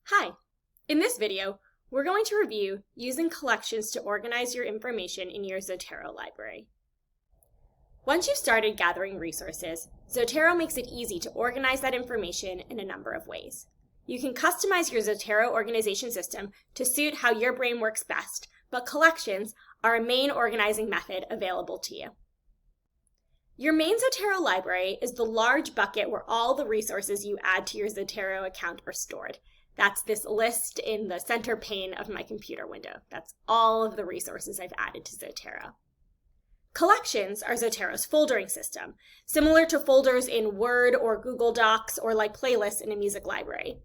Hi! In this video, we're going to review using collections to organize your information in your Zotero library. Once you've started gathering resources, Zotero makes it easy to organize that information in a number of ways. You can customize your Zotero organization system to suit how your brain works best, but collections are a main organizing method available to you. Your main Zotero library is the large bucket where all the resources you add to your Zotero account are stored. That's this list in the center pane of my computer window. That's all of the resources I've added to Zotero. Collections are Zotero's foldering system, similar to folders in Word or Google Docs or like playlists in a music library.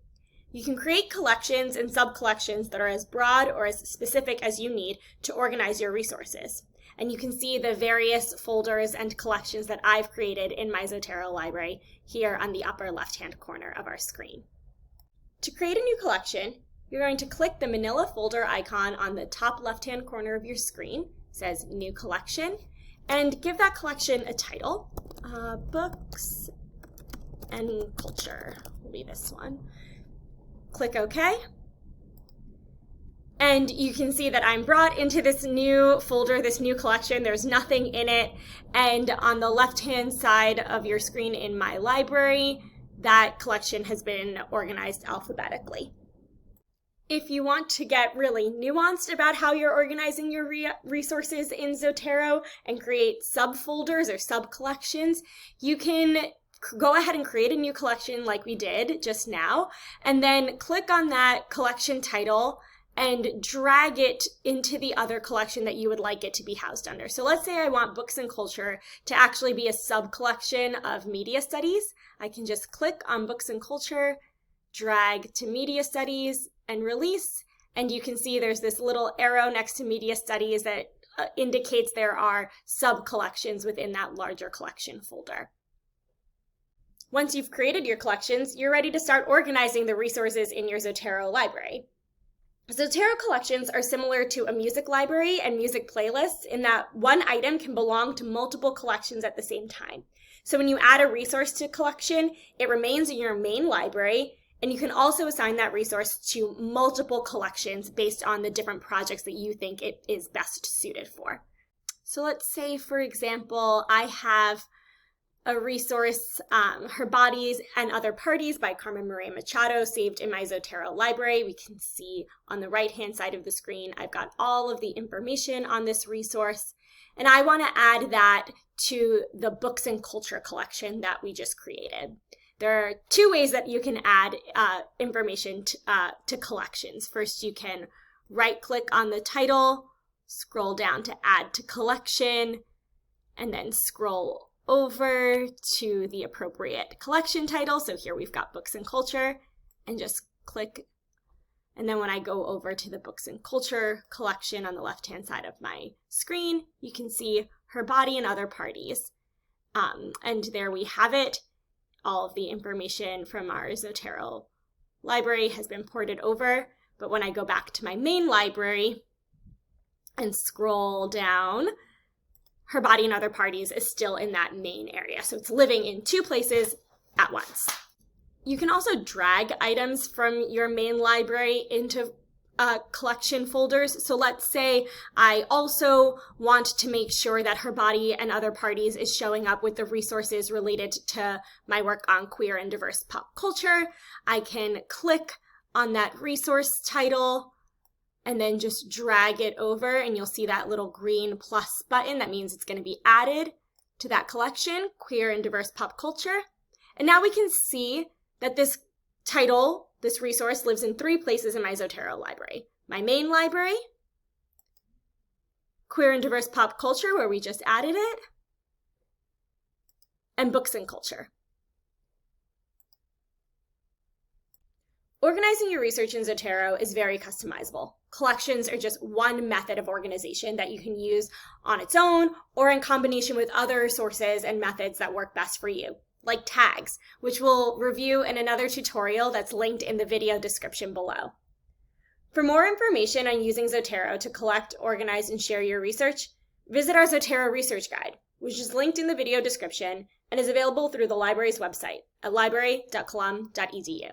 You can create collections and sub-collections that are as broad or as specific as you need to organize your resources. And you can see the various folders and collections that I've created in my Zotero library here on the upper left-hand corner of our screen. To create a new collection, you're going to click the manila folder icon on the top left-hand corner of your screen. It says New Collection, and give that collection a title. Books and Culture will be this one. Click OK. And you can see that I'm brought into this new folder, this new collection. There's nothing in it. And on the left-hand side of your screen in My Library, that collection has been organized alphabetically. If you want to get really nuanced about how you're organizing your resources in Zotero and create subfolders or subcollections, you can go ahead and create a new collection like we did just now, and then click on that collection title and drag it into the other collection that you would like it to be housed under. So let's say I want Books and Culture to actually be a sub-collection of Media Studies. I can just click on Books and Culture, drag to Media Studies, and release. And you can see there's this little arrow next to Media Studies that indicates there are sub-collections within that larger collection folder. Once you've created your collections, you're ready to start organizing the resources in your Zotero library. Zotero collections are similar to a music library and music playlists in that one item can belong to multiple collections at the same time. So when you add a resource to a collection, it remains in your main library, and you can also assign that resource to multiple collections based on the different projects that you think it is best suited for. So let's say, for example, I have a resource, Her Bodies and Other Parties by Carmen Maria Machado, saved in my Zotero library. We can see on the right-hand side of the screen, I've got all of the information on this resource, and I want to add that to the Books and Culture collection that we just created. There are two ways that you can add information to collections. First, you can right-click on the title, scroll down to Add to Collection, and then scroll over to the appropriate collection title. So here we've got Books and Culture, and just click. And then when I go over to the Books and Culture collection on the left-hand side of my screen, you can see Her Body and Other Parties. And there we have it. All of the information from our Zotero library has been ported over. But when I go back to my main library and scroll down, Her Body and Other Parties is still in that main area. So it's living in two places at once. You can also drag items from your main library into collection folders. So let's say I also want to make sure that Her Body and Other Parties is showing up with the resources related to my work on queer and diverse pop culture. I can click on that resource title and then just drag it over, and you'll see that little green plus button. That means it's going to be added to that collection, Queer and Diverse Pop Culture. And now we can see that this title, this resource, lives in three places in my Zotero library. My main library, Queer and Diverse Pop Culture, where we just added it, and Books and Culture. Organizing your research in Zotero is very customizable. Collections are just one method of organization that you can use on its own or in combination with other sources and methods that work best for you, like tags, which we'll review in another tutorial that's linked in the video description below. For more information on using Zotero to collect, organize, and share your research, visit our Zotero Research Guide, which is linked in the video description and is available through the library's website at library.colum.edu.